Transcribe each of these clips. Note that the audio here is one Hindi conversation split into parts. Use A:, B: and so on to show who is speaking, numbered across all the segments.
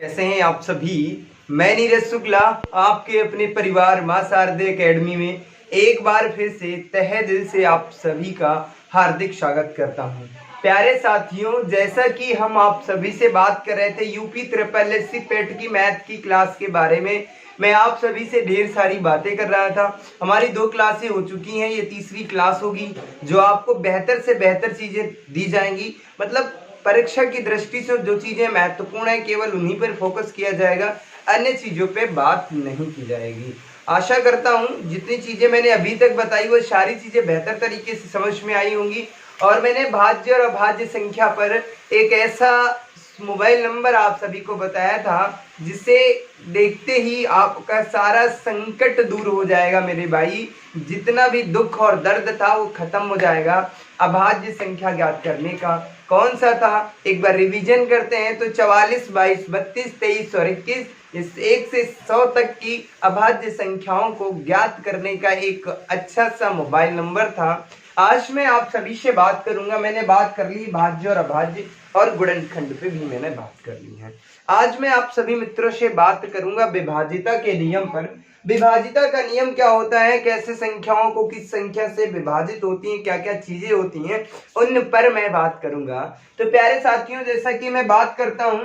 A: कैसे हैं आप सभी। मैं नीरज शुक्ला आपके अपने परिवार मां शारदे एकेडमी में एक बार फिर से तहे दिल से आप सभी का हार्दिक स्वागत करता हूं। प्यारे साथियों, जैसा कि हम आप सभी से बात कर रहे थे यूपी ट्रिपल एससी पेट की मैथ की क्लास के बारे में, मैं आप सभी से ढेर सारी बातें कर रहा था। हमारी 2 क्लासें हो चुकी हैं, ये तीसरी क्लास होगी जो आपको बेहतर से बेहतर चीजें दी जाएंगी। मतलब परीक्षा की दृष्टि से जो चीजें महत्वपूर्ण है केवल उन्हीं पर फोकस किया जाएगा, अन्य चीजों पे बात नहीं की जाएगी। आशा करता हूं जितनी चीजें मैंने अभी तक बताई वो सारी चीजें बेहतर तरीके से समझ में आई होंगी। और मैंने भाज्य और अभाज्य संख्या पर एक ऐसा मोबाइल नंबर आप सभी को बताया था जिसे देखते ही आपका सारा संकट दूर हो जाएगा मेरे भाई। जितना भी दुख और दर्द था वो खत्म हो जाएगा। अभाज्य संख्या ज्ञात करने का कौन सा था, एक बार रिवीजन करते हैं तो 44, 22, 32, 23 और 21 इस 1 से 100 तक की अभाज्य संख्याओं को ज्ञात करने का एक अच्छा सा मोबाइल नंबर था। आज मैं आप सभी से बात करूंगा। मैंने बात कर ली भाज्य और अभाज्य और गुणनखंड पे भी मैंने बात कर ली है। आज मैं आप सभी मित्रों से बात करूंगा विभाजिता के नियम पर। विभाजिता का नियम क्या होता है, कैसे संख्याओं को किस संख्या से विभाजित होती हैं, क्या क्या चीजें होती हैं, उन पर मैं बात करूंगा। तो प्यारे साथियों, जैसा कि मैं बात करता हूं,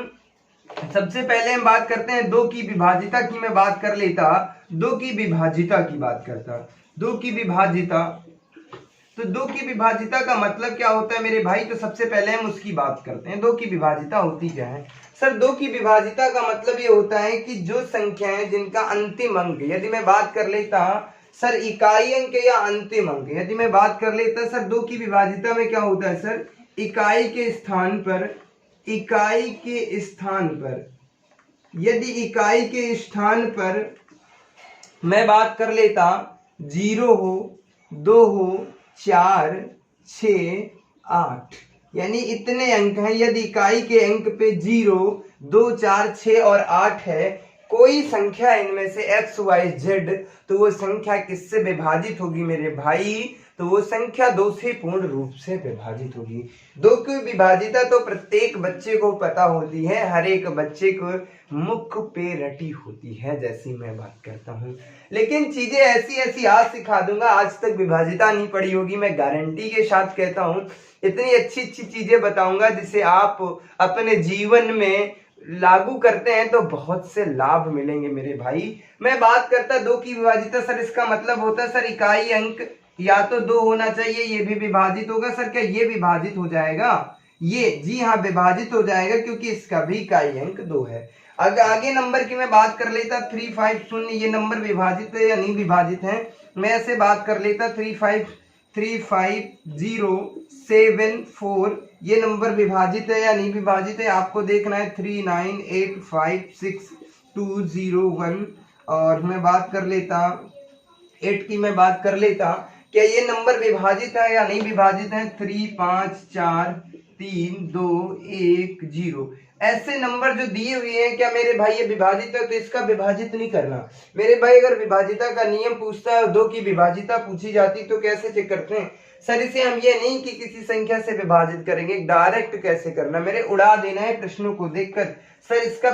A: सबसे पहले हम बात करते हैं 2 की विभाजिता की। मैं बात कर लेता 2 की विभाजिता की बात करता 2 की विभाजिता। तो 2 की विभाजिता का मतलब क्या होता है मेरे भाई, तो सबसे पहले हम उसकी बात करते हैं। 2 की विभाजिता होती क्या है सर? 2 की विभाजिता का मतलब ये होता है कि जो संख्याएं जिनका अंतिम अंक, यदि मैं बात कर लेता सर इकाई अंक या अंतिम अंक, यदि मैं बात कर लेता सर 2 की विभाजिता में क्या होता है सर, इकाई के स्थान पर, इकाई के स्थान पर, यदि इकाई के स्थान पर मैं बात कर लेता 0 हो, 2 हो, 4, 6, 8, यानी इतने अंक हैं। यदि इकाई के अंक पे 0, 2, 4, 6 और 8 है, कोई संख्या इनमें से x, y, z, तो वो संख्या किससे विभाजित होगी मेरे भाई? तो वो संख्या 2 से पूर्ण रूप से विभाजित होगी। 2 की विभाजिता तो प्रत्येक बच्चे को पता होती है, हर एक बच्चे को मुख पे रटी होती है, जैसी मैं बात करता हूँ। लेकिन चीजें ऐसी ऐसी आज सिखा दूंगा, आज तक विभाजिता नहीं पड़ी होगी, मैं गारंटी के साथ कहता हूँ। इतनी अच्छी अच्छी चीजें बताऊंगा जिसे आप अपने जीवन में लागू करते हैं तो बहुत से लाभ मिलेंगे मेरे भाई। मैं बात करता 2 की विभाजिता सर, इसका मतलब होता है सर इकाई अंक या तो 2 होना चाहिए, ये भी विभाजित होगा सर। क्या ये विभाजित हो जाएगा? ये जी हाँ विभाजित हो जाएगा, क्योंकि इसका भी इकाई अंक 2 है। अगर आगे नंबर की मैं बात कर लेता 350, ये नंबर विभाजित है या नहीं विभाजित है? मैं ऐसे बात कर लेता 35074, ये नंबर विभाजित है या नहीं विभाजित है? आपको देखना है 398562001। और मैं बात कर लेता 8 की, मैं बात कर लेता, क्या ये नंबर विभाजित है या नहीं विभाजित है? 3543210। ऐसे नंबर जो दिए हुए हैं, क्या मेरे भाई ये विभाजित है? तो इसका विभाजित नहीं करना मेरे भाई। अगर विभाजिता का नियम पूछता है, 2 की विभाजिता पूछी जाती तो कैसे चेक करते हैं सर? इसे हम ये नहीं कि किसी संख्या से विभाजित करेंगे, डायरेक्ट कैसे करना मेरे, उड़ा देना है प्रश्नों को देखकर। सर इसका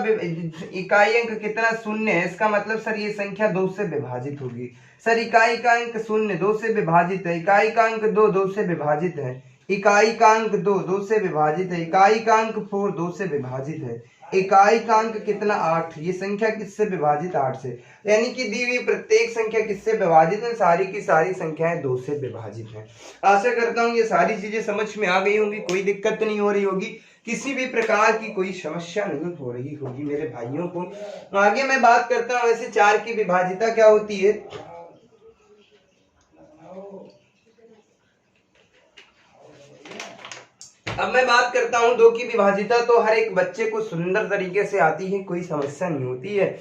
A: इकाई अंक कितना? 0 है, इसका मतलब सर ये संख्या 2 से विभाजित होगी। सर इकाई का अंक 0 2 से विभाजित है, इकाई का अंक 2 2 से विभाजित है, इकाई का अंक 2 2 से विभाजित है, इकाई का अंक 4 2 से विभाजित है, इकाई का अंक कितना? 8। ये संख्या किससे विभाजित? 8 से। यानी कि दी हुई प्रत्येक संख्या किससे विभाजित है? सारी की सारी संख्याएं 2 से विभाजित हैं। आशा करता हूं ये सारी चीजें समझ में आ गई होंगी, कोई दिक्कत नहीं हो रही होगी, किसी भी प्रकार की कोई समस्या नहीं हो रही होगी मेरे भाइयों को। आगे मैं बात करता हूं वैसे 4 की विभाजिता क्या होती है। अब मैं बात करता हूं 2 की विभाजिता, तो हर एक बच्चे को सुंदर तरीके से आती है, कोई समस्या नहीं होती है।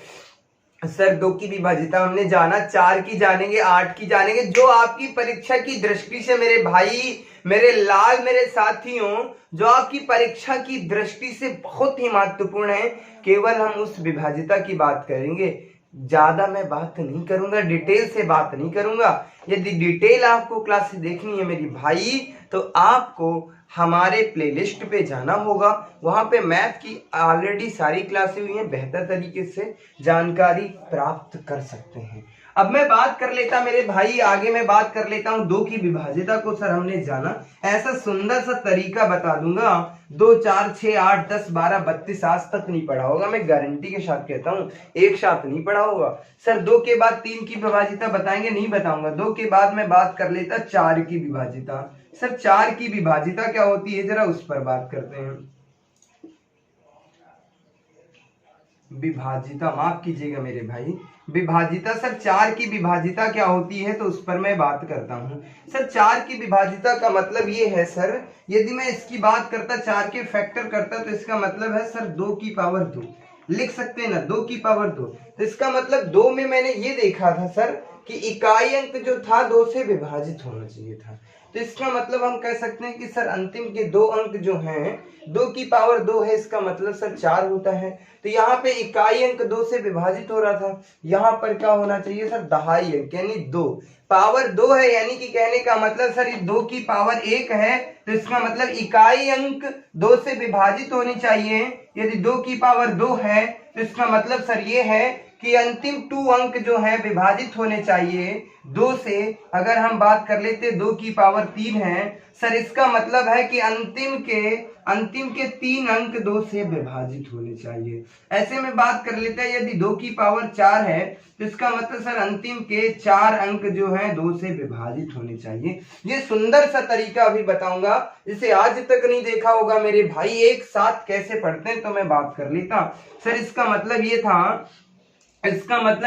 A: सर 2 की विभाजिता हमने जाना, 4 की जानेंगे, 8 की जानेंगे, जो आपकी परीक्षा की दृष्टि से मेरे भाई, मेरे लाल, मेरे साथियों, जो आपकी परीक्षा की दृष्टि से बहुत ही महत्वपूर्ण है, केवल हम उस विभाजिता की बात करेंगे। ज्यादा मैं बात नहीं करूंगा, डिटेल से बात नहीं करूंगा। यदि डिटेल आपको क्लासेस देखनी है मेरी भाई तो आपको हमारे प्लेलिस्ट पे जाना होगा। वहां पे मैथ की ऑलरेडी सारी क्लासेस हुई हैं, बेहतर तरीके से जानकारी प्राप्त कर सकते हैं। अब मैं बात कर लेता मेरे भाई, आगे मैं बात कर लेता हूं दो की विभाज्यता को। सर हमने जाना, ऐसा सुंदर सा तरीका बता दूंगा, 2 4 6 8 10 12 32 आज तक नहीं पढ़ा होगा, मैं गारंटी के साथ कहता हूँ, एक साथ नहीं पढ़ा होगा। सर 2 के बाद 3 की विभाज्यता बताएंगे, नहीं बताऊंगा। 2 के बाद मैं बात कर लेता 4 की विभाज्यता। सर 4 की विभाज्यता क्या होती है, जरा उस पर बात करते हैं। विभाज्यता, माफ कीजिएगा मेरे भाई, विभाज्यता। सर 4 की विभाज्यता क्या होती है तो उस पर मैं बात करता हूं। सर 4 की विभाज्यता का मतलब ये है सर, यदि मैं इसकी बात करता 4 के फैक्टर करता तो इसका मतलब है सर 2 की पावर 2 लिख सकते हैं ना, 2 की पावर 2। तो इसका मतलब 2 में मैंने ये देखा था सर कि इकाई अंक जो था 2 से विभाजित होना चाहिए था। तो इसका मतलब हम कह सकते हैं कि सर अंतिम के 2 अंक जो हैं 2 की पावर 2 है, इसका मतलब सर 4 होता है। तो यहाँ पे इकाई अंक 2 से विभाजित हो रहा था, यहाँ पर क्या होना चाहिए सर दहाई अंक, यानी 2 पावर 2 है, यानी कि कहने का मतलब सर ये 2 की पावर 1 है, तो इसका मतलब इकाई अंक 2 से विभाजित होनी चाहिए। यदि 2 की पावर 2 है तो इसका मतलब सर ये है कि अंतिम 2 अंक जो है विभाजित होने चाहिए 2 से। अगर हम बात कर लेते 2 की पावर 3 है सर, इसका मतलब है कि अंतिम के 3 अंक 2 से विभाजित होने चाहिए। ऐसे में बात कर लेते हैं यदि 2 की पावर 4 है तो इसका मतलब सर अंतिम के 4 अंक जो है 2 से विभाजित होने चाहिए। ये सुंदर सा तरीका अभी बताऊंगा, जिसे आज तक नहीं देखा होगा मेरे भाई, एक साथ कैसे पढ़ते हैं तो मैं बात कर लेता। सर इसका मतलब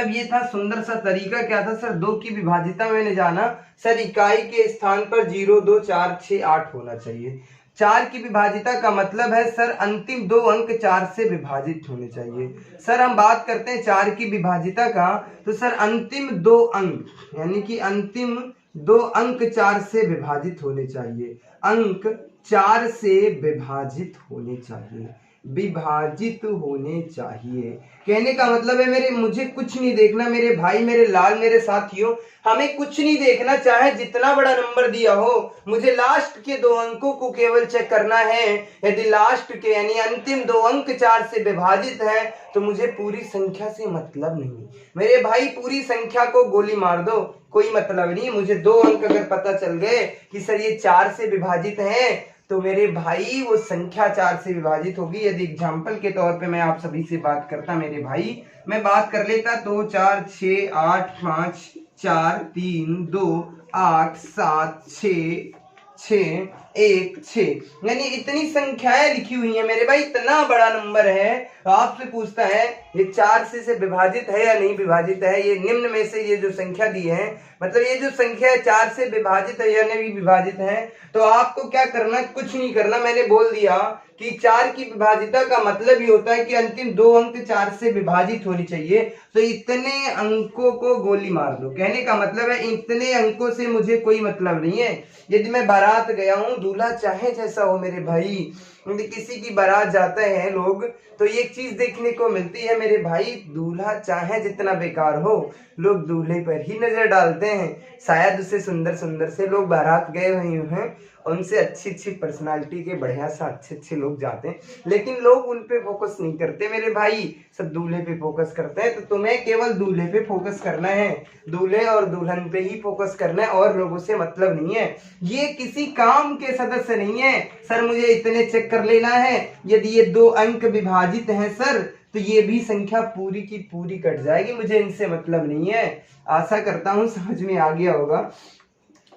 A: ये था सुंदर सा तरीका क्या था सर, 2 की विभाज्यता मैंने जाना सर इकाई के स्थान पर 0 2 4 6 8 होना चाहिए। 4 की विभाज्यता का मतलब है सर अंतिम 2 अंक 4 से विभाजित होने चाहिए। सर हम बात करते हैं 4 की विभाज्यता का, तो सर अंतिम 2 अंक यानी कि अंतिम 2 अंक 4 से विभाजित होने चाहिए, अंक 4 से विभाजित होने चाहिए, विभाजित होने चाहिए। कहने का मतलब है मुझे कुछ नहीं देखना मेरे भाई, मेरे लाल, मेरे साथियों, हमें कुछ नहीं देखना, चाहे जितना बड़ा नंबर दिया हो, मुझे लास्ट के 2 अंकों को केवल चेक करना है। यदि लास्ट के यानी अंतिम 2 अंक 4 से विभाजित है तो मुझे पूरी संख्या से मतलब नहीं मेरे भाई, पूरी संख्या को गोली मार दो कोई मतलब नहीं। मुझे 2 अंक अगर पता चल गए कि सर ये 4 से विभाजित है तो मेरे भाई वो संख्या 4 से विभाजित होगी। यदि एग्जाम्पल के तौर पे मैं आप सभी से बात करता मेरे भाई, मैं बात कर लेता 2 4 6 8 5 4 3 2 8 7 6 6 1 6, यानी इतनी संख्याएं लिखी हुई हैं मेरे भाई, इतना बड़ा नंबर है। तो आपसे पूछता है ये 4 से विभाजित है या नहीं विभाजित है, ये निम्न में से ये जो संख्या दी है, मतलब ये जो संख्या 4 से विभाजित है या नहीं विभाजित है, तो आपको क्या करना, कुछ नहीं करना। मैंने बोल दिया कि 4 की विभाज्यता का मतलब ही होता है कि अंतिम 2 अंक 4 से विभाजित होनी चाहिए, तो इतने अंकों को गोली मार दो। कहने का मतलब है इतने अंकों से मुझे कोई मतलब नहीं है। यदि मैं बारात गया हूं, दूल्हा चाहे जैसा हो मेरे भाई, यदि किसी की बारात जाते हैं लोग तो एक चीज देखने को मिलती है मेरे भाई, दूल्हा चाहे जितना बेकार हो, लोग दूल्हे पर ही नजर डालते हैं। शायद उससे सुंदर सुंदर से लोग बारात गए हुए हैं, उनसे अच्छी अच्छी पर्सनालिटी के बढ़िया सा अच्छे लोग जाते हैं, लेकिन लोग उन पे फोकस नहीं करते मेरे भाई, सब दूल्हे पे फोकस करते हैं। तो तुम्हें केवल दूल्हे पे फोकस करना है, दूल्हे और दुल्हन पे ही फोकस करना है, और लोगों से मतलब नहीं है। ये किसी काम के सदस्य नहीं है सर, मुझे इतने चेक कर लेना है। यदि ये 2 अंक विभाजित हैं सर तो ये भी संख्या पूरी की पूरी कट जाएगी, मुझे इनसे मतलब नहीं है। आशा करता हूं समझ में आ गया होगा।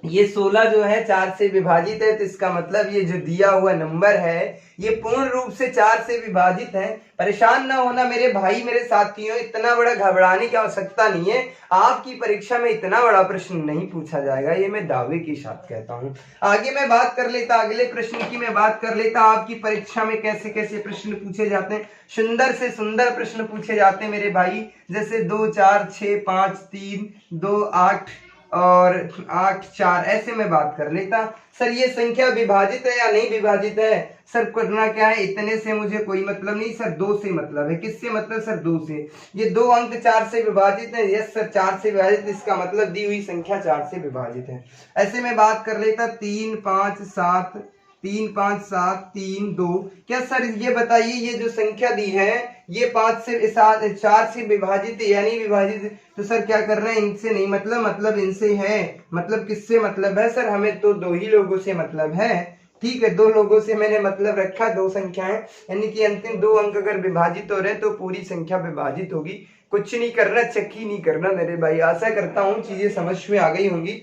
A: ये 16 जो है 4 से विभाजित है, तो इसका मतलब ये जो दिया हुआ नंबर है ये पूर्ण रूप से 4 से विभाजित है। परेशान ना होना मेरे भाई, मेरे साथियों, इतना बड़ा घबराने की आवश्यकता नहीं है। आपकी परीक्षा में इतना बड़ा प्रश्न नहीं पूछा जाएगा, ये मैं दावे के साथ कहता हूं। आगे मैं बात कर लेता, अगले प्रश्न की मैं बात कर लेता, आपकी परीक्षा में कैसे कैसे प्रश्न पूछे जाते हैं। सुंदर से सुंदर प्रश्न पूछे जाते हैं मेरे भाई, जैसे 2 4 6 5 3 2 8 और 8 4 ऐसे में बात कर लेता। सर ये संख्या विभाजित है या नहीं विभाजित है? सर करना क्या है, इतने से मुझे कोई मतलब नहीं सर, 2 से मतलब है। किससे मतलब सर? 2 से। ये 2 अंक 4 से विभाजित है। यस सर 4 से विभाजित, इसका मतलब दी हुई संख्या 4 से विभाजित है। ऐसे में बात कर लेता 3 5 7 3 5 7 3 2। क्या सर ये बताइए ये जो संख्या दी है ये 5 से 7 4 से विभाजित है या नहीं विभाजित? तो सर क्या करना है, इनसे नहीं मतलब इनसे है। मतलब किससे मतलब है सर? हमें तो 2 ही लोगों से मतलब है। ठीक है, 2 लोगों से मैंने मतलब रखा, 2 संख्याएं, यानी कि अंतिम 2 अंक अगर विभाजित हो रहे तो पूरी संख्या विभाजित होगी। कुछ नहीं करना, चेक ही नहीं करना मेरे भाई। आशा करता हूँ चीजें समझ में आ गई होंगी।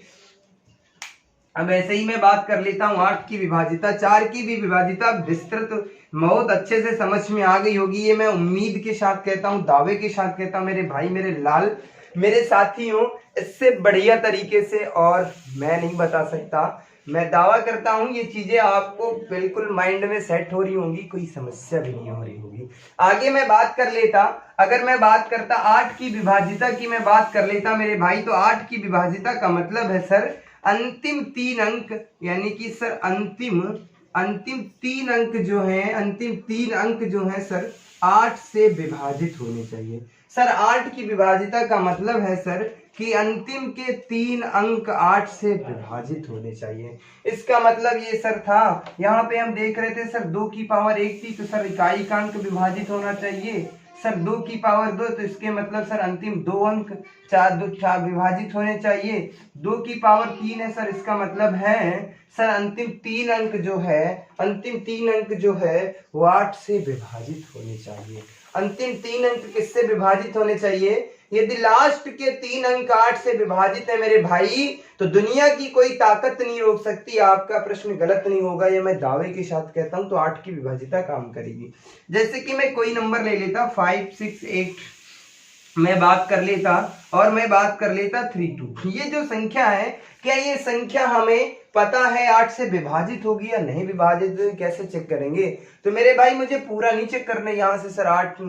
A: अब ऐसे ही मैं बात कर लेता हूँ 8 की विभाजिता, 4 की भी विभाजिता विस्तृत बहुत अच्छे से समझ में आ गई होगी। ये मैं उम्मीद के साथ कहता हूँ, दावे के साथ कहता हूँ मेरे भाई, मेरे लाल, मेरे साथियों, इससे बढ़िया तरीके से और मैं नहीं बता सकता। मैं दावा करता हूँ ये चीजें आपको बिल्कुल माइंड में सेट हो रही होंगी, कोई समस्या भी नहीं हो रही होगी। आगे मैं बात कर लेता, अगर मैं बात करता 8 की विभाजिता की मैं बात कर लेता मेरे भाई, तो 8 की विभाजिता का मतलब है सर अंतिम 3 अंक, यानी कि सर अंतिम 3 अंक जो है, अंतिम 3 अंक जो है सर 8 से विभाजित होने चाहिए। सर 8 की विभाजिता का मतलब है सर कि अंतिम के 3 अंक 8 से विभाजित होने चाहिए। इसका मतलब ये सर था, यहाँ पे हम देख रहे थे सर 2 की पावर 1 थी, तो सर इकाई का अंक विभाजित होना चाहिए। सर 2 की पावर 2, तो इसके मतलब सर अंतिम 2 अंक 4 विभाजित होने चाहिए। 2 की पावर 3 है सर, इसका मतलब है सर अंतिम 3 अंक जो है, अंतिम 3 अंक जो है वो 8 से विभाजित होने चाहिए। अंतिम 3 अंक किससे विभाजित होने चाहिए? यदि लास्ट के 3 अंक 8 से विभाजित है मेरे भाई, तो दुनिया की कोई ताकत नहीं रोक सकती। आपका प्रश्न गलत नहीं होगा, ये मैं दावे के साथ कहता हूं। तो 8 की विभाजिता काम करेगी। जैसे कि मैं कोई नंबर ले लेता 5 6 8, मैं बात कर लेता, और मैं बात कर लेता 3 2। ये जो संख्या है, क्या ये संख्या हमें पता है 8 से विभाजित होगी या नहीं विभाजित? कैसे चेक करेंगे? तो मेरे भाई मुझे पूरा नहीं चेक करना, यहाँ से सर 8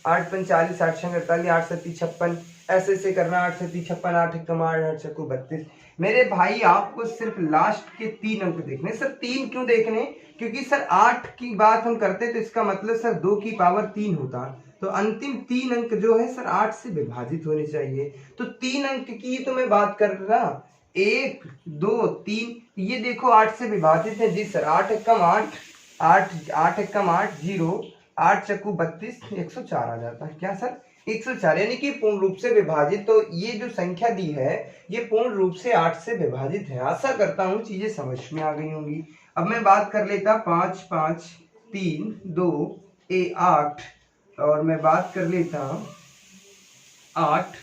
A: 8 45 8 6 48 8 7 56 ऐसे करना, 8 7 56 8 1 8 8 6 32। मेरे भाई आपको सिर्फ लास्ट के 3 अंक देखने। सर 3 क्यों देखने? क्योंकि सर 8 की बात हम करते तो इसका मतलब सर 2 की पावर 3 होता, तो अंतिम 3 अंक जो है सर 8 से विभाजित होने चाहिए। तो 3 अंक की तो मैं बात कर रहा, 1 2 3, ये देखो 8 से विभाजित है जी सर। 8 एकम 8 8 8 एकम 8 0 8 चक्कू 32 104 आ जाता है। क्या सर? 104, यानी कि पूर्ण रूप से विभाजित। तो ये जो संख्या दी है ये पूर्ण रूप से 8 से विभाजित है। आशा करता हूँ चीजें समझ में आ गई होंगी। अब मैं बात कर लेता 5 5 3 2 8, और मैं बात कर लेता 8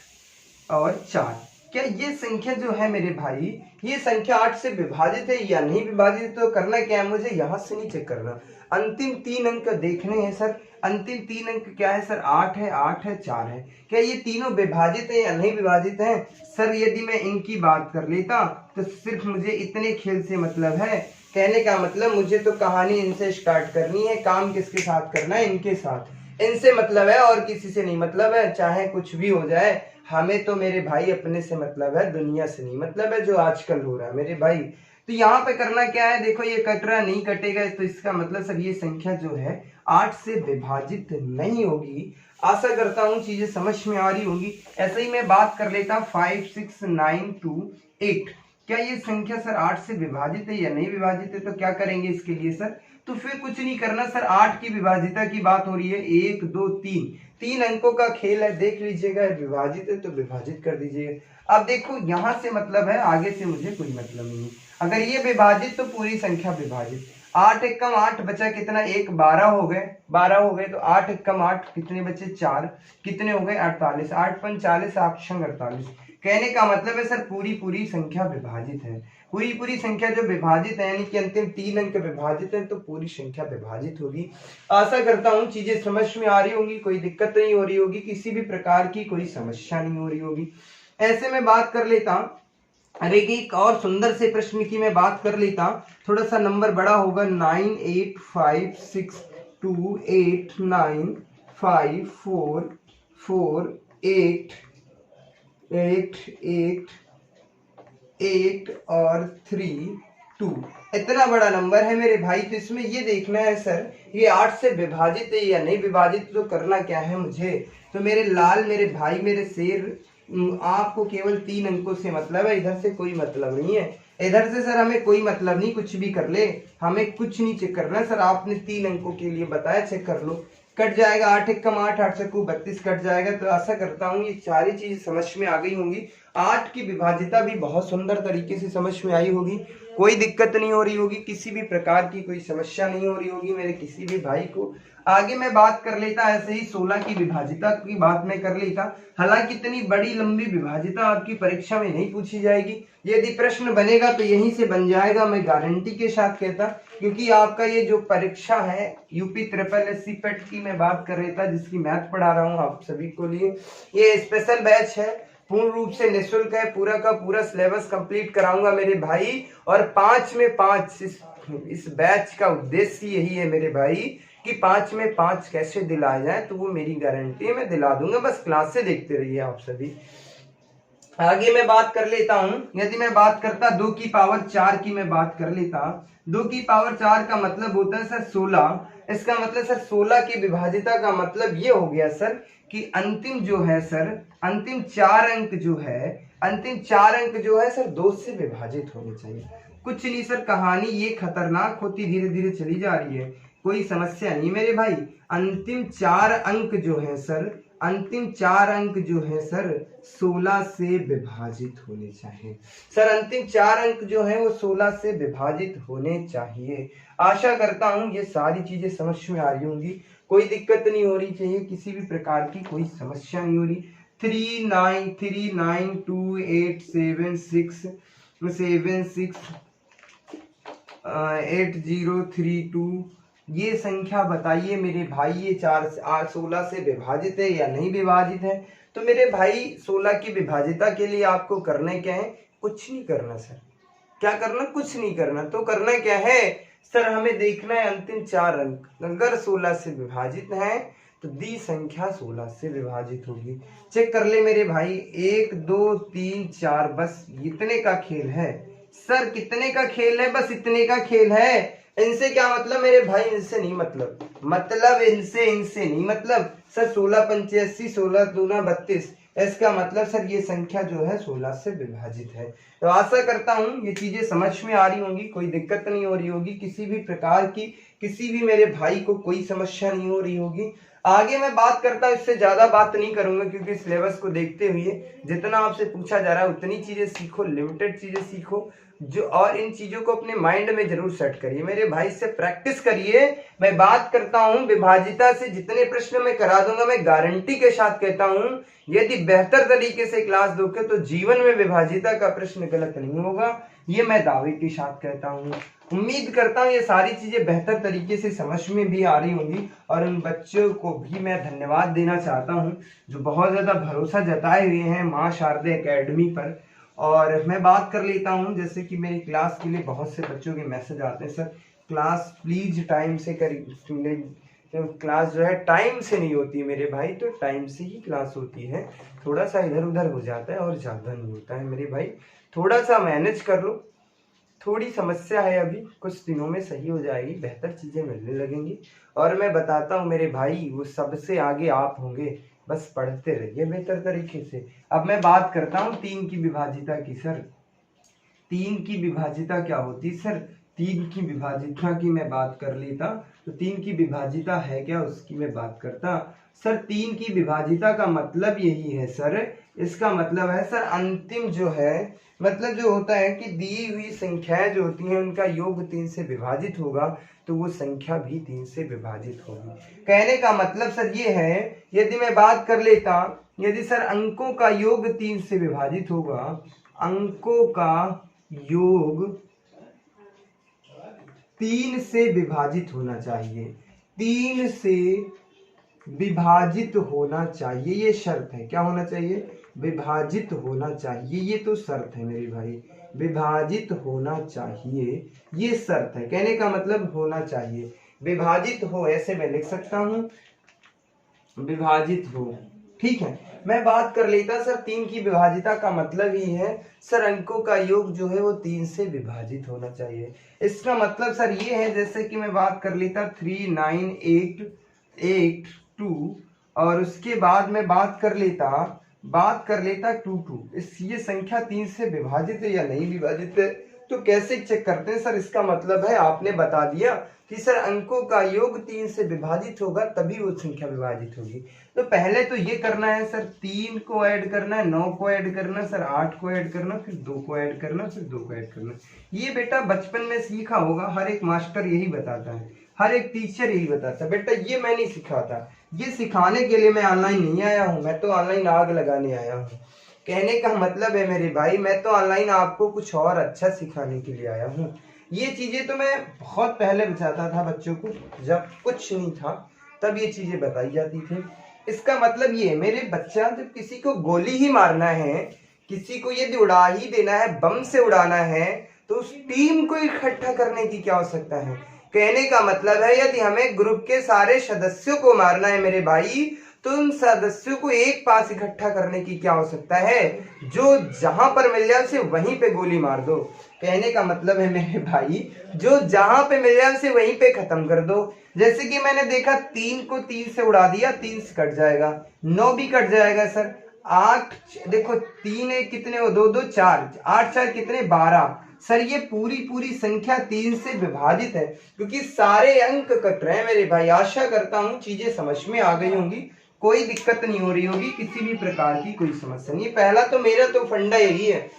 A: और 4। क्या ये संख्या जो है मेरे भाई, ये संख्या 8 से विभाजित है या नहीं विभाजित? तो करना क्या है, मुझे यहां से नहीं चेक करना, अंतिम 3 अंक देखने हैं सर। अंतिम 3 अंक क्या है सर? 8 है 8 है 4 है। क्या ये तीनों विभाजित है या नहीं विभाजित है? सर यदि मैं इनकी बात कर लेता तो सिर्फ मुझे इतने खेल से मतलब है। कहने का मतलब मुझे तो कहानी इनसे स्टार्ट करनी है, काम किसके साथ करना है? इनके साथ। इनसे मतलब है और किसी से नहीं मतलब है, चाहे कुछ भी हो जाए। हमें तो मेरे भाई अपने से मतलब है, दुनिया से नहीं मतलब है, जो आजकल हो रहा है मेरे भाई। तो यहाँ पे करना क्या है, देखो ये कट रहा नहीं कटेगा, तो इसका मतलब सर ये संख्या जो है 8 से विभाजित नहीं होगी। आशा करता हूँ चीजें समझ में आ रही होंगी। ऐसे ही मैं बात कर लेता हूँ 5 6 9 2 8। क्या ये संख्या सर 8 से विभाजित है या नहीं विभाजित है? तो क्या करेंगे इसके लिए सर? तो फिर कुछ नहीं करना सर, 8 की विभाजिता की बात हो रही है, 1 2 3 अंकों का खेल है, देख लीजिएगा विभाजित है तो विभाजित कर दीजिएगा। अब देखो यहां से मतलब है, आगे से मुझे कोई मतलब नहीं। अगर ये विभाजित तो पूरी संख्या विभाजित। 8 एकम 8 बचा कितना? 1 12 हो गए, 12 हो गए, तो 8 एकम 8 कितने बचे? 4, कितने हो गए? 48, 8 5 40 8 6 48। कहने का मतलब है सर पूरी संख्या विभाजित है। पूरी संख्या जो विभाजित है, यानी कि अंतिम 3 अंक विभाजित है, तो पूरी संख्या विभाजित होगी। आशा करता हूँ चीजें समझ में आ रही होंगी, कोई दिक्कत नहीं हो रही होगी, किसी भी प्रकार की कोई समस्या नहीं हो रही होगी। ऐसे में बात कर लेता हूँ, अरे एक और सुंदर से प्रश्न की मैं बात कर लेता हूँ, थोड़ा सा नंबर बड़ा होगा, 9 8 5 6 2 8 9 5 4 4 8 8 8 8 और 3 2। इतना बड़ा नंबर है मेरे भाई, तो इसमें ये देखना है सर ये 8 से विभाजित है या नहीं विभाजित, तो करना क्या है मुझे, तो मेरे लाल मेरे भाई मेरे शेर, आपको केवल 3 अंकों से मतलब है, इधर से कोई मतलब नहीं है। इधर से सर हमें कोई मतलब नहीं, कुछ भी कर ले, हमें कुछ नहीं चेक करना सर। आपने 3 अंकों के लिए बताया, चेक कर लो। कट जाएगा 8 एकम 8, 8 चक्कू 32 कट जाएगा। तो आशा करता हूँ ये सारी चीज समझ में आ गई होंगी। 8 की विभाजिता भी बहुत सुंदर तरीके से समझ में आई होगी, कोई दिक्कत नहीं हो रही होगी, किसी भी प्रकार की कोई समस्या नहीं हो रही होगी मेरे किसी भी भाई को। आगे मैं बात कर लेता, ऐसे ही 16 की विभाजिता की बात मैं कर लेता। हालांकि इतनी बड़ी लंबी विभाजिता आपकी परीक्षा में नहीं पूछी जाएगी, यदि प्रश्न बनेगा तो यहीं से बन जाएगा, मैं गारंटी के साथ कहता। क्योंकि आपका ये जो परीक्षा है यूपी SSC पेट की मैं बात कर रहा था, जिसकी मैथ पढ़ा रहा हूँ आप सभी को लिए, ये स्पेशल बैच है, पूर्ण रूप से निःशुल्क है, पूरा का पूरा सिलेबस कंप्लीट कराऊंगा मेरे भाई। और 5 में 5 इस बैच का उद्देश्य यही है मेरे भाई कि 5 में 5 कैसे दिलाया जाए, तो वो मेरी गारंटी है, मैं दिला दूंगा, बस क्लास से देखते रहिए आप सभी। आगे मैं बात कर लेता हूं, यदि मैं बात करता 2 की पावर 4 की मैं बात कर लेता। 2 की पावर 4 का मतलब होता है सर 16। इसका मतलब सर 16 की विभाजिता का मतलब ये हो गया सर कि अंतिम जो है सर, अंतिम 4 अंक जो है, अंतिम 4 अंक जो है सर 2 से विभाजित होने चाहिए। कुछ नहीं सर, कहानी ये खतरनाक होती धीरे धीरे चली जा रही है, कोई समस्या नहीं मेरे भाई। अंतिम 4 अंक जो है सर, अंतिम 4 अंक जो है सर 16 से विभाजित होने चाहिए। सर अंतिम 4 अंक जो है वो 16 से विभाजित होने चाहिए। आशा करता हूं ये सारी चीजें समझ में आ रही होंगी, कोई दिक्कत नहीं हो रही चाहिए, किसी भी प्रकार की कोई समस्या नहीं हो रही। 39392876 ये संख्या बताइए मेरे भाई, ये 16 से विभाजित है या नहीं विभाजित है। तो मेरे भाई 16 की विभाजिता के लिए आपको करना क्या है, कुछ नहीं करना सर। क्या करना, कुछ नहीं करना। तो करना क्या है सर, हमें देखना है अंतिम 4 अंक अगर 16 से विभाजित है तो दी संख्या 16 से विभाजित होगी। चेक कर ले मेरे भाई, 1 2 3 4, बस इतने का खेल है सर। कितने का खेल है, बस इतने का खेल है। इनसे क्या मतलब मेरे भाई, इनसे नहीं मतलब, मतलब इनसे नहीं मतलब सर। 16 85 16 दूना 32, इसका मतलब सर ये संख्या जो है 16 से विभाजित है। तो आशा करता हूं ये चीजें समझ में आ रही होंगी, कोई दिक्कत नहीं हो रही होगी, किसी भी प्रकार की किसी भी मेरे भाई को कोई समस्या नहीं हो रही होगी। आगे मैं बात करता हूं, इससे ज्यादा बात नहीं करूंगा क्योंकि सिलेबस को देखते हुए जितना आपसे पूछा जा रहा है उतनी चीजें सीखो, लिमिटेड चीजें सीखो जो, और इन चीजों को अपने माइंड में जरूर सेट करिए मेरे भाई, से प्रैक्टिस करिए। मैं बात करता हूं विभाजिता से जितने प्रश्न मैं करा दूंगा, मैं गारंटी के साथ कहता हूं यदि बेहतर तरीके से क्लास दोगे तो जीवन में विभाजिता का प्रश्न गलत नहीं होगा, ये मैं दावे के साथ कहता हूं। उम्मीद करता हूं ये सारी चीजें बेहतर तरीके से समझ में भी आ रही होंगी, और उन बच्चों को भी मैं धन्यवाद देना चाहता हूं जो बहुत ज्यादा भरोसा जताए हुए हैं मां शारदे एकेडमी पर। और मैं बात कर लेता हूं, जैसे कि मेरी क्लास के लिए बहुत से बच्चों के मैसेज आते हैं, सर क्लास प्लीज टाइम से करिए। तो क्लास जो है टाइम से नहीं होती मेरे भाई, तो टाइम से ही क्लास होती है, थोड़ा सा इधर उधर हो जाता है और ज़्यादा नहीं होता है मेरे भाई, थोड़ा सा मैनेज कर लो। थोड़ी समस्या है अभी, कुछ दिनों में सही हो जाएगी, बेहतर चीज़ें मिलने लगेंगी। और मैं बताता हूँ मेरे भाई, वो सबसे आगे आप होंगे, बस पढ़ते रहिए बेहतर तरीके से। अब मैं बात करता हूँ 3 की विभाजिता की। सर 3 की विभाजिता क्या होती है सर, 3 की विभाजिता की मैं बात कर लेता, तो 3 की विभाजिता है क्या उसकी मैं बात करता। सर 3 की विभाजिता का मतलब यही है सर, इसका मतलब है सर अंतिम जो है, मतलब जो होता है कि दी हुई संख्याएं जो होती हैं उनका योग 3 से विभाजित होगा, तो वो संख्या भी 3 से विभाजित होगी। कहने का मतलब सर ये है, यदि मैं बात कर लेता, यदि सर अंकों का योग 3 से विभाजित होगा, अंकों का योग 3 से विभाजित होना चाहिए, 3 से विभाजित होना चाहिए, ये शर्त है। क्या होना चाहिए, विभाजित होना चाहिए, ये तो शर्त है मेरे भाई, विभाजित होना चाहिए ये शर्त है। कहने का मतलब होना चाहिए, विभाजित हो, ऐसे मैं लिख सकता हूं, विभाजित हो, ठीक है, मैं बात कर लेता सर 3 की विभाजिता का मतलब ही है सर अंकों का योग जो है वो 3 से विभाजित होना चाहिए। इसका मतलब सर ये है, जैसे कि मैं बात कर लेता 3 9 8 8 2 और उसके बाद मैं बात कर लेता 2 2। ये संख्या 3 से विभाजित है या नहीं विभाजित है, तो कैसे चेक करते हैं सर? इसका मतलब है आपने बता दिया कि सर अंकों का योग 3 से विभाजित होगा तभी वो संख्या विभाजित होगी। तो पहले तो ये करना है सर 3 को ऐड करना है, 9 को ऐड करना, सर 8 को ऐड करना, फिर 2 को ऐड करना, फिर 2 को ऐड करना। ये बेटा बचपन में सीखा होगा, हर एक मास्टर यही बताता है, हर एक टीचर यही बताता है। बेटा ये मैं नहीं सिखाता, ये सिखाने के लिए मैं ऑनलाइन नहीं आया हूँ, मैं तो ऑनलाइन आग लगाने आया हूँ। कहने का मतलब है मेरे भाई, मैं तो ऑनलाइन आपको कुछ और अच्छा सिखाने के लिए आया हूँ। ये चीजें तो मैं बहुत पहले बताता था बच्चों को, जब कुछ नहीं था तब ये चीजें बताई जाती थी। इसका मतलब ये मेरे बच्चा, जब किसी को गोली ही मारना है, किसी को यदि उड़ा ही देना है, बम से उड़ाना है, तो उस टीम को इकट्ठा करने की क्या आवश्यकता है? कहने का मतलब है यदि हमें ग्रुप के सारे सदस्यों को मारना है मेरे भाई, तो उन सदस्यों को एक पास इकट्ठा करने की क्या आवश्यकता है? जो जहां पर मिल जाए उसे वहीं पे गोली मार दो। कहने का मतलब है मेरे भाई, जो जहां पे मिल जाए उसे वहीं पे खत्म कर दो। जैसे कि मैंने देखा 3 को 3 से उड़ा दिया, 3 से कट जाएगा, 9 भी कट जाएगा सर, 8 देखो 3 है कितने हो, 2 2 4, 8 4 कितने 12। सर ये पूरी संख्या 3 से विभाजित है, क्योंकि सारे अंक कट रहे हैं मेरे भाई। आशा करता हूँ चीजें समझ में आ गई होंगी, कोई दिक्कत नहीं हो रही होगी, किसी भी प्रकार की कोई समस्या नहीं। पहला तो मेरा तो फंडा यही है,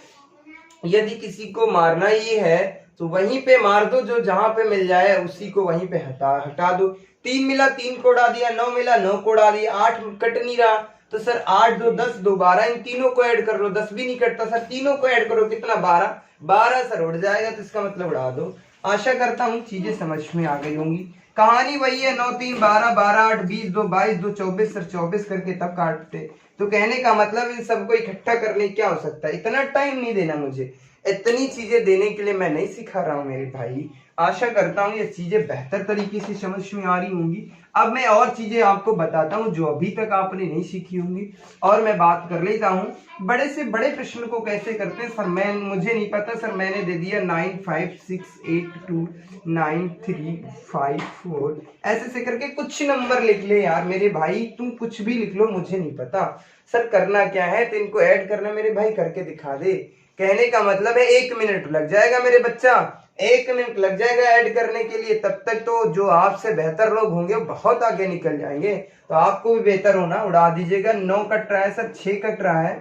A: यदि किसी को मारना ही है तो वहीं पे मार दो, जो जहां पे मिल जाए उसी को वहीं पे हटा दो। 3 मिला 3 को उड़ा दिया, 9 मिला 9 को उड़ा दिया, 8 कट नहीं रहा तो सर 8 2 10 2 12, इन तीनों को ऐड कर लो, 10 भी नहीं कटता सर, तीनों को ऐड करो, कितना 12 12 सर उड़ जाएगा, तो इसका मतलब उड़ा दो। आशा करता हूँ चीजें समझ में आ गई होंगी। कहानी वही है, 9 3 12 12 8 20 2 22 2 24 सर 24 करके तब काटते। तो कहने का मतलब इन सबको इकट्ठा करने की क्या हो सकता है? इतना टाइम नहीं देना मुझे, इतनी चीजें देने के लिए मैं नहीं सिखा रहा हूँ मेरे भाई। आशा करता हूँ ये चीजें बेहतर तरीके से समझ में आ रही होंगी। अब मैं और चीजें आपको बताता हूँ जो अभी तक आपने नहीं सीखी होंगी, और मैं बात कर लेता हूँ बड़े से बड़े प्रश्न को कैसे करते हैं। सर मुझे नहीं पता सर, मैंने दे दिया 9 5 6 8 2 9 3 5 4, ऐसे से करके कुछ नंबर लिख ले यार मेरे भाई, तुम कुछ भी लिख लो, मुझे नहीं पता सर करना क्या है। तो इनको ऐड करना मेरे भाई करके दिखा दे। कहने का मतलब है 1 मिनट लग जाएगा मेरे बच्चा, 1 मिनट लग जाएगा ऐड करने के लिए। तब तक तो जो आपसे बेहतर लोग होंगे वो बहुत आगे निकल जाएंगे, तो आपको भी बेहतर होना, उड़ा दीजिएगा। 9 कट रहा है सर, 6 कट रहा है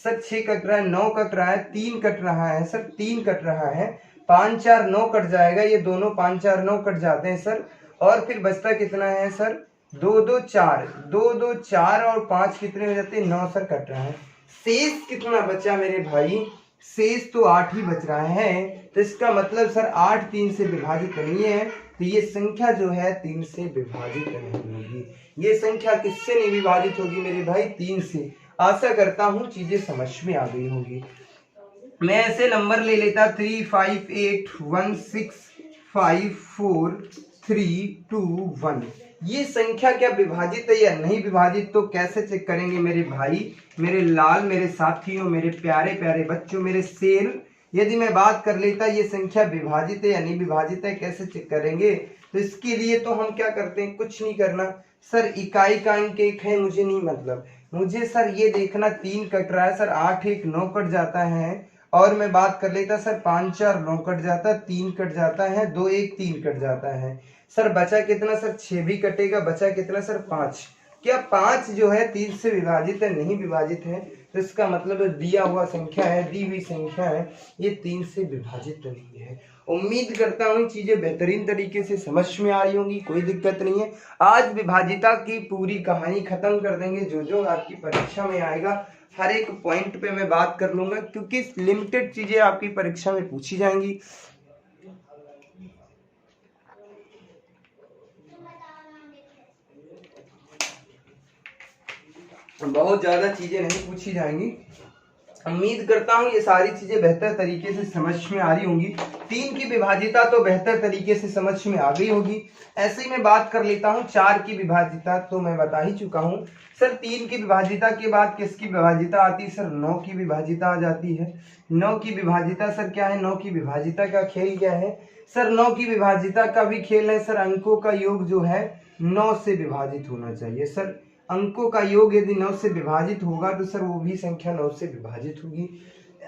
A: सर, 6 कट रहा है, 9 कट रहा है, 3 कट रहा है सर, 3 कट रहा है, 5 4 9 कट जाएगा, ये दोनों 5 4 9 कट जाते हैं सर। और फिर बचता कितना है सर, 2 2 4, 2 2 4 और 5 कितने हो जाते हैं, 9 सर कट रहा है। शेष कितना बचा मेरे भाई? शेष तो 8 ही बच रहा है। तो इसका मतलब सर 8 3 से विभाजित नहीं है, तो ये संख्या जो है 3 से विभाजित नहीं होगी। ये संख्या किससे नहीं विभाजित होगी मेरे भाई? 3 से। आशा करता हूँ चीजें समझ में आ गई होंगी। मैं ऐसे नंबर ले लेता 3 5 8 1 6 5 4 3 2 1। ये संख्या क्या विभाजित है या नहीं विभाजित, तो कैसे चेक करेंगे मेरे भाई, मेरे लाल, मेरे साथियों, मेरे प्यारे प्यारे बच्चों, मेरे शेर? यदि मैं बात कर लेता ये संख्या विभाजित है या नहीं विभाजित है, कैसे चेक करेंगे? तो इसके लिए तो हम क्या करते हैं, कुछ नहीं करना सर, इकाई का अंक 1 है, मुझे नहीं मतलब, मुझे सर ये देखना 3 कट रहा है सर, 8 1 9 कट जाता है। और मैं बात कर लेता सर 5 4 9 कट जाता है, 3 कट जाता है, 2 1 3 कट जाता है सर, बचा कितना सर, 6 भी कटेगा, बचा कितना सर 5। क्या 5 जो है 3 से विभाजित है? नहीं विभाजित है, तो इसका मतलब दिया हुआ संख्या है, दी हुई संख्या है, ये 3 से विभाजित नहीं है। उम्मीद करता हूँ चीजें बेहतरीन तरीके से समझ में आ रही होंगी, कोई दिक्कत नहीं है। आज विभाजिता की पूरी कहानी खत्म कर देंगे, जो जो आपकी परीक्षा में आएगा हर एक पॉइंट पे मैं बात कर लूंगा, क्योंकि लिमिटेड चीजें आपकी परीक्षा में पूछी जाएंगी। बहुत ज्यादा चीजें नहीं पूछी जाएंगी। उम्मीद करता हूँ ये सारी चीजें बेहतर तरीके से समझ में आ रही होंगी। 3 की विभाजिता तो बेहतर तरीके से समझ में आ गई होगी। ऐसे ही मैं बात कर लेता हूँ 4 की विभाजिता, तो मैं बता ही चुका हूँ। सर 3 की विभाजिता के बाद किसकी विभाजिता आती है? सर 9 की विभाजिता आ जाती है। 9 की विभाजिता सर क्या है? 9 की विभाजिता का खेल क्या है? सर 9 की विभाजिता का भी खेल है सर, अंकों का योग जो है 9 से विभाजित होना चाहिए। सर अंकों का योग यदि 9 से विभाजित होगा तो सर वो भी संख्या 9 से विभाजित होगी।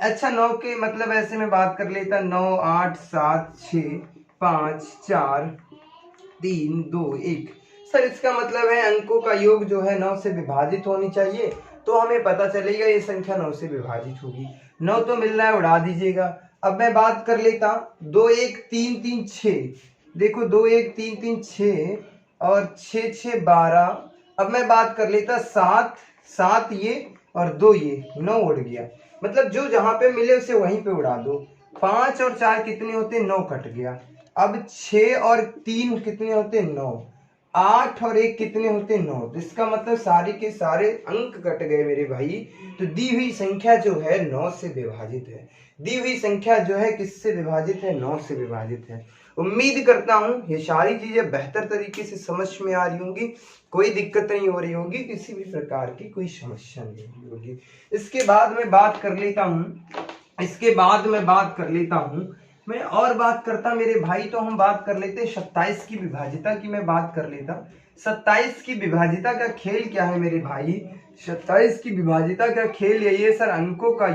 A: अच्छा 9 के मतलब ऐसे में बात कर लेता, 9 8 7 6 5 4 3 2 1। सर इसका मतलब है अंकों का योग जो है 9 से विभाजित होनी चाहिए, तो हमें पता चलेगा ये संख्या 9 से विभाजित होगी। 9 तो मिल रहा है, उड़ा दीजिएगा। अब मैं बात कर लेता 2 1 3 3 6। देखो 2 1 3 3 6 और 6 6 12। अब मैं बात कर लेता 7 7 ये और 2 ये, 9 उड़ गया। मतलब जो जहां पे मिले उसे वहीं पे उड़ा दो। 5 और 4 कितने होते? 9 कट गया। अब 6 और 3 कितने होते? 9। 8 और 1 कितने होते? 9। तो इसका मतलब सारे के सारे अंक कट गए मेरे भाई। तो दी हुई संख्या जो है 9 से विभाजित है। दी हुई संख्या जो है किससे विभाजित है? 9 से विभाजित है। उम्मीद करता हूं ये सारी चीजें बेहतर तरीके से समझ में आ रही होंगी, कोई दिक्कत नहीं हो रही होगी, किसी भी प्रकार की कोई समस्या नहीं होगी। इसके बाद मैं बात कर लेता हूं मैं और बात करता मेरे भाई, तो हम बात कर लेते 27 की विभाजिता की। मैं बात कर लेता 27 की विभाजिता का खेल क्या है मेरे भाई? 27 की विभाजिता का खेल यही है सर, अंकों का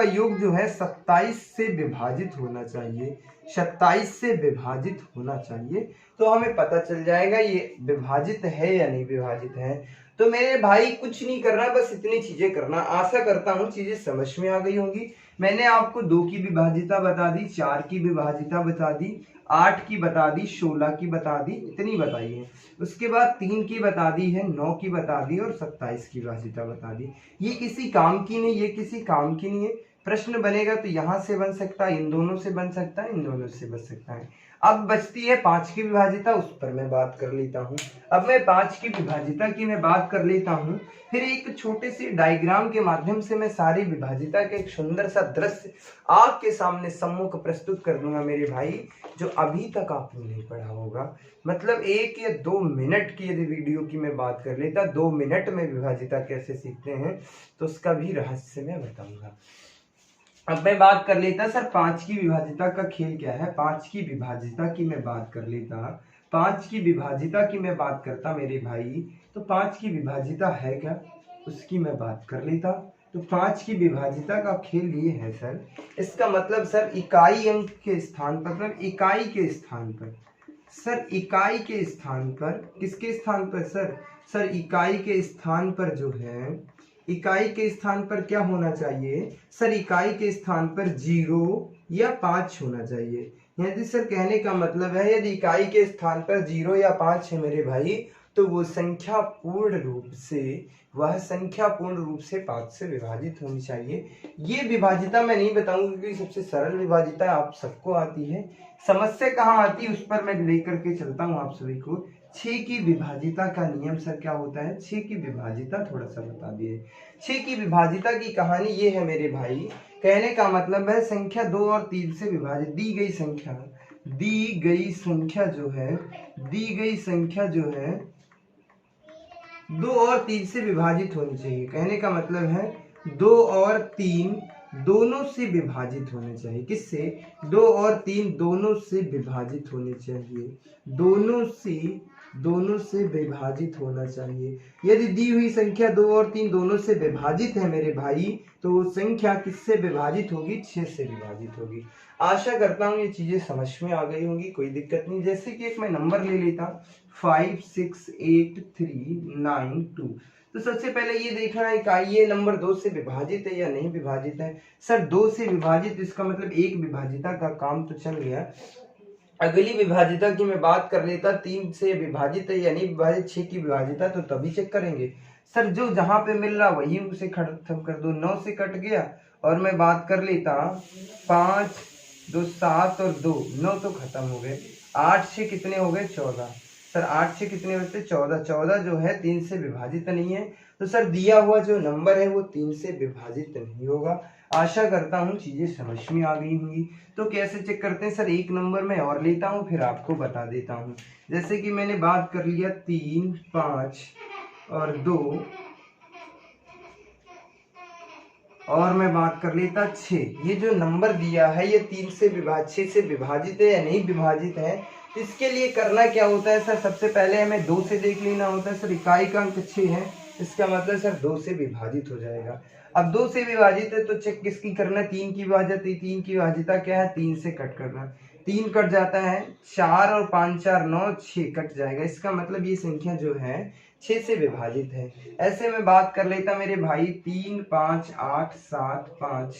A: योग जो है 27 से विभाजित होना चाहिए। 27 से विभाजित होना चाहिए, तो हमें पता चल जाएगा ये विभाजित है या नहीं विभाजित है। तो मेरे भाई कुछ नहीं करना, बस इतनी चीजें करना। आशा करता हूँ चीजें समझ में आ गई होंगी। मैंने आपको 2 की विभाजिता बता दी, 4 की विभाजिता बता दी, 8 की बता दी, 16 की बता दी, इतनी बताई है। उसके बाद 3 की बता दी है, 9 की बता दी और 27 की विभाजिता बता दी। ये किसी काम की नहीं, ये किसी काम की नहीं है। प्रश्न बनेगा तो यहां से बन सकता है, इन दोनों से बन सकता है, इन दोनों से बन सकता है। अब बचती है 5 की विभाजिता, उस पर मैं बात कर लेता हूँ। अब मैं 5 की विभाजिता की मैं बात कर लेता हूँ, फिर एक छोटे से डायग्राम के माध्यम से मैं सारी विभाजिता के एक सुंदर सा दृश्य आपके सामने सम्मुख प्रस्तुत कर दूंगा मेरे भाई, जो अभी तक आपने नहीं पढ़ा होगा। मतलब 1 या 2 मिनट की यदि वीडियो की मैं बात कर लेता, 2 मिनट में विभाजिता कैसे सीखते हैं तो उसका भी रहस्य मैं बताऊंगा। अब मैं बात कर लेता सर 5 की विभाजिता का खेल क्या है। 5 की विभाजिता की मैं बात कर लेता, 5 की विभाजिता की मैं बात करता मेरे भाई, तो 5 की विभाजिता है क्या उसकी मैं बात कर लेता। तो 5 की विभाजिता का खेल ये है सर, इसका मतलब सर इकाई अंक के स्थान पर, मतलब इकाई के स्थान पर, सर इकाई के स्थान पर, किसके स्थान पर सर? सर इकाई के स्थान पर जो है, इकाई के स्थान पर क्या होना चाहिए सर? इकाई के स्थान पर 0 या 5 होना चाहिए। यदि सर कहने का मतलब है यदि इकाई के स्थान पर 0 या 5 है मेरे भाई, तो वो संख्या पूर्ण रूप से 5 से विभाजित होनी चाहिए। ये विभाजिता मैं नहीं बताऊंगा क्योंकि सबसे सरल विभाजिता आप सबको आती है। समस्या कहाँ आती है उस पर मैं लेकर के चलता हूँ आप सभी को। 6 की विभाजिता का नियम सर क्या होता है? 6 की विभाजिता थोड़ा सा बता दिए। 6 की विभाजिता की कहानी ये है मेरे भाई, कहने का मतलब है संख्या 2 और 3 से विभाजित, दी गई संख्या जो है 2 और 3 से विभाजित होनी चाहिए। कहने का मतलब है 2 और 3 दोनों से विभाजित होने चाहिए। किससे? 2 और 3 दोनों से विभाजित होने चाहिए। दोनों से विभाजित होना चाहिए। यदि दी हुई संख्या 2 और 3 दोनों से विभाजित है मेरे भाई, तो वो संख्या किससे विभाजित होगी? 6 से विभाजित होगी। आशा करता हूँ ये चीजें समझ में आ गई होंगी, कोई दिक्कत नहीं। जैसे कि एक मैं नंबर ले लेता 5 6 8 3 9 2। तो सबसे पहले ये देखना है कि ये नंबर 2 से विभाजित है या नहीं विभाजित है। सर 2 से विभाजित, इसका मतलब एक विभाजिता का काम तो चल गया। अगली विभाजिता की मैं बात कर लेता, 3 से विभाजित है या नहीं विभाजित। 6 की विभाजिता तो तभी चेक करेंगे सर, जो जहां पे मिल रहा वही उसे खत्म कर दो। 9 से कट गया और मैं बात कर लेता 5 2 7 और 2, 9 तो खत्म हो गए। 8 से कितने हो गए? 14। सर 8 से कितने बचते 14, 14 जो है 3 से विभाजित नहीं है, तो सर दिया हुआ जो नंबर है वो 3 से विभाजित नहीं होगा। आशा करता हूँ चीजें समझ में आ गई होंगी। तो कैसे चेक करते हैं सर, एक नंबर मैं और लेता हूँ फिर आपको बता देता हूँ। जैसे कि मैंने बात कर लिया 3, 5 और 2, और मैं बात कर लेता 6। ये जो नंबर दिया है ये 3 से विभाजित 6 से विभाजित है या नहीं विभाजित है, इसके लिए करना क्या होता है सर, सबसे पहले हमें 2 से देख लेना होता है। सर इकाई का अंक 6 है, इसका मतलब सर 2 से विभाजित हो जाएगा। अब 2 से विभाजित है तो चेक किसकी करना है, 3 की विभाजित। 3 की विभाजिता क्या है, 3 से कट करना। 3 कट जाता है, 4 और 5 4 9, 6 कट जाएगा। इसका मतलब ये संख्या जो है 6 से विभाजित है। ऐसे में बात कर लेता मेरे भाई 3 5 8 7 5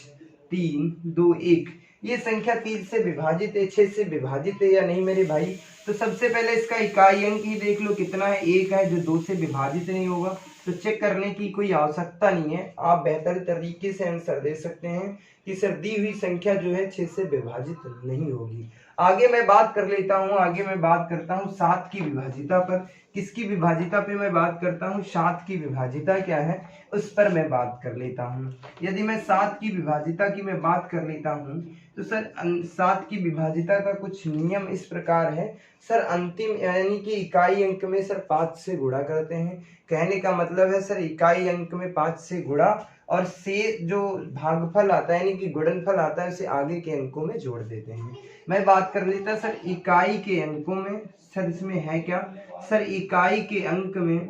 A: 3 2 1, ये संख्या 3 से विभाजित है, 6 से विभाजित है या नहीं मेरे भाई। तो सबसे पहले इसका इकाई अंक ही देख लो कितना है, 1 है, जो 2 से विभाजित नहीं होगा। तो चेक करने की कोई आवश्यकता नहीं है, आप बेहतर तरीके से आंसर दे सकते हैं कि सर दी हुई संख्या जो है 6 से विभाजित नहीं होगी। आगे मैं बात कर लेता हूँ, आगे मैं बात करता हूँ 7 की विभाजिता पर। किसकी विभाजिता पे मैं बात करता हूँ, 7 की विभाजिता क्या है उस पर मैं बात कर लेता हूँ। यदि मैं 7 की विभाजिता की मैं बात कर लेता हूँ तो सर 7 की विभाजिता का कुछ नियम इस प्रकार है। सर अंतिम यानी कि इकाई अंक में सर 5 से गुणा करते हैं। कहने का मतलब है सर इकाई अंक में 5 से गुणा और से जो भागफल आता है यानी कि गुणनफल आता है उसे आगे के अंकों में जोड़ देते हैं। मैं बात कर लेता सर इकाई के अंकों में, सर इसमें है क्या, सर इकाई के अंक में,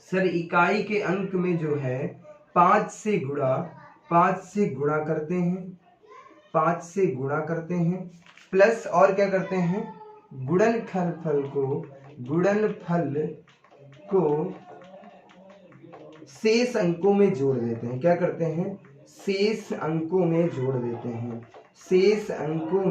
A: सर इकाई के अंक में जो है 5 से गुणा करते हैं, 5 से गुणा करते हैं, प्लस और क्या करते हैं, गुणनफल को शेष अंकों में जोड़ देते हैं। क्या करते हैं, शेष अंकों में जोड़ देते हैं, शेष अंकों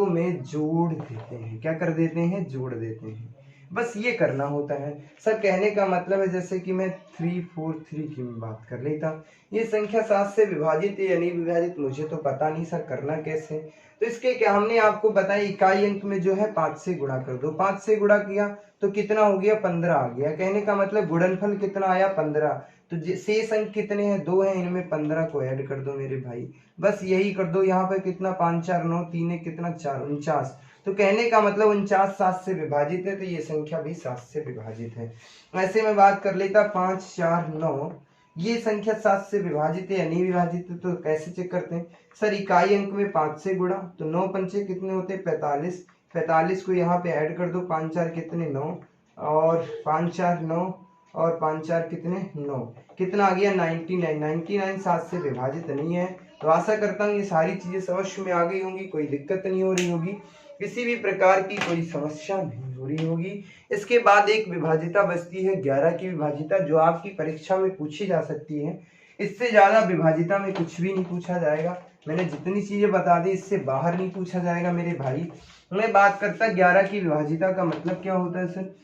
A: में जोड़ देते हैं। क्या कर देते हैं, जोड़ देते हैं। बस ये करना होता है सर। कहने का मतलब है जैसे कि मैं 3 4 3 की बात कर लेता, ये संख्या 7 से विभाजित है या नहीं विभाजित मुझे तो पता नहीं सर, करना कैसे। तो इसके क्या हमने आपको बताया, इकाई अंक में जो है 5 से गुणा कर दो। 5 से गुणा किया तो कितना हो गया, 15 आ गया। कहने का मतलब गुणनफल कितना आया, 15। तो शेष अंक कितने हैं, 2 हैं, इनमें 15 को ऐड कर दो मेरे भाई। बस यही कर दो। यहाँ पर कितना, 5 4 9, 3 है कितना 4, 49। तो कहने का मतलब 49 7 से विभाजित है, तो ये संख्या भी 7 से विभाजित है। ऐसे में बात कर लेता 5 4 9, ये संख्या 7 से विभाजित है या नहीं विभाजित है। तो कैसे चेक करते हैं सर, इकाई अंक में 5 से गुणा, तो 9 पंचे कितने होते हैं 45, 45 को यहाँ पे ऐड कर दो, 5 4 कितने 9, और 5 4 9 और 5 4 कितने 9, कितना आ गया 99। 99 7 से विभाजित नहीं है। तो आशा करता हूँ ये सारी चीजें समझ में आ गई होंगी, कोई दिक्कत नहीं हो रही होगी, किसी भी प्रकार की कोई समस्या नहीं हो रही होगी। इसके बाद एक विभाजिता बचती है 11 की विभाजिता, जो आपकी परीक्षा में पूछी जा सकती है। इससे ज्यादा विभाजिता में कुछ भी नहीं पूछा जाएगा। मैंने जितनी चीजें बता दी इससे बाहर नहीं पूछा जाएगा मेरे भाई। मैं बात करता 11 की विभाजिता का मतलब क्या होता है सर,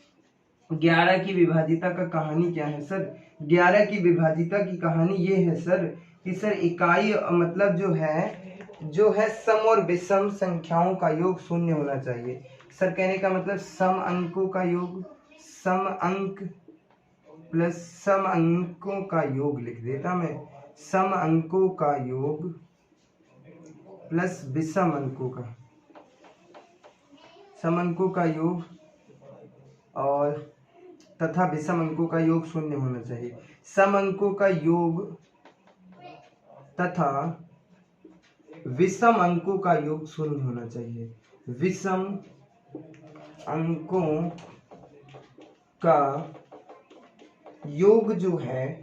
A: 11 की विभाजिता का कहानी क्या है सर, 11 की विभाजिता की कहानी ये है सर कि सर इकाई मतलब जो है सम और विषम संख्याओं का योग शून्य होना चाहिए। सर कहने का मतलब सम अंकों का योग, सम अंक प्लस सम अंकों का योग लिख देता मैं, सम अंकों का योग प्लस विषम अंकों का, सम अंकों का योग और तथा विषम अंकों का योग शून्य होना चाहिए। सम अंकों का योग तथा विषम अंकों का योग शून्य होना चाहिए। विषम अंकों का योग जो है,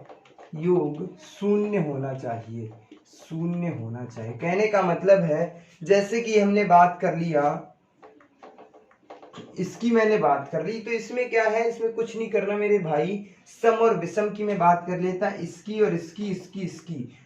A: योग शून्य होना चाहिए, शून्य होना चाहिए। कहने का मतलब है जैसे कि हमने बात कर लिया, इसकी मैंने बात कर ली, तो इसमें क्या है, इसमें कुछ नहीं करना मेरे भाई। सम और विषम की मैं बात कर लेता, इसकी और इसकी,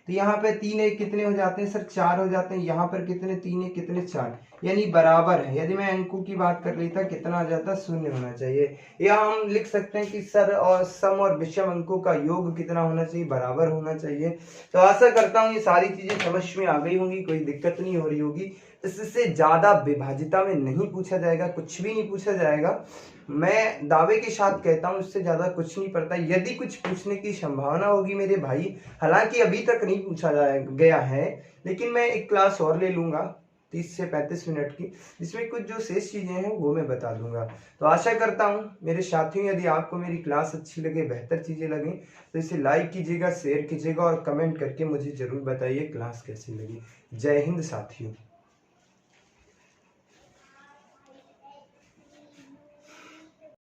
A: तो यहाँ पे 3 1 कितने हो जाते हैं सर, 4 हो जाते हैं। यहाँ पर कितने 3 1 कितने 4, यानी बराबर है। यदि मैं अंकों की बात कर लेता कितना आ जाता, शून्य होना चाहिए। या हम लिख सकते हैं कि सर और सम और विषम अंकों का योग कितना होना चाहिए, बराबर होना चाहिए। तो आशा करता हूँ ये सारी चीजें समझ में आ गई होंगी, कोई दिक्कत नहीं हो रही होगी। इससे ज़्यादा विभाजिता में नहीं पूछा जाएगा, कुछ भी नहीं पूछा जाएगा। मैं दावे के साथ कहता हूँ इससे ज़्यादा कुछ नहीं पड़ता। यदि कुछ पूछने की संभावना होगी मेरे भाई, हालांकि अभी तक नहीं पूछा गया है, लेकिन मैं एक क्लास और ले लूँगा 30 से 35 मिनट की, जिसमें कुछ जो शेष चीज़ें हैं वो मैं बता दूंगा। तो आशा करता हूँ मेरे साथियों, यदि आपको मेरी क्लास अच्छी लगे, बेहतर चीज़ें लगें, तो इसे लाइक कीजिएगा, शेयर कीजिएगा और कमेंट करके मुझे ज़रूर बताइए क्लास कैसी लगी। जय हिंद साथियों।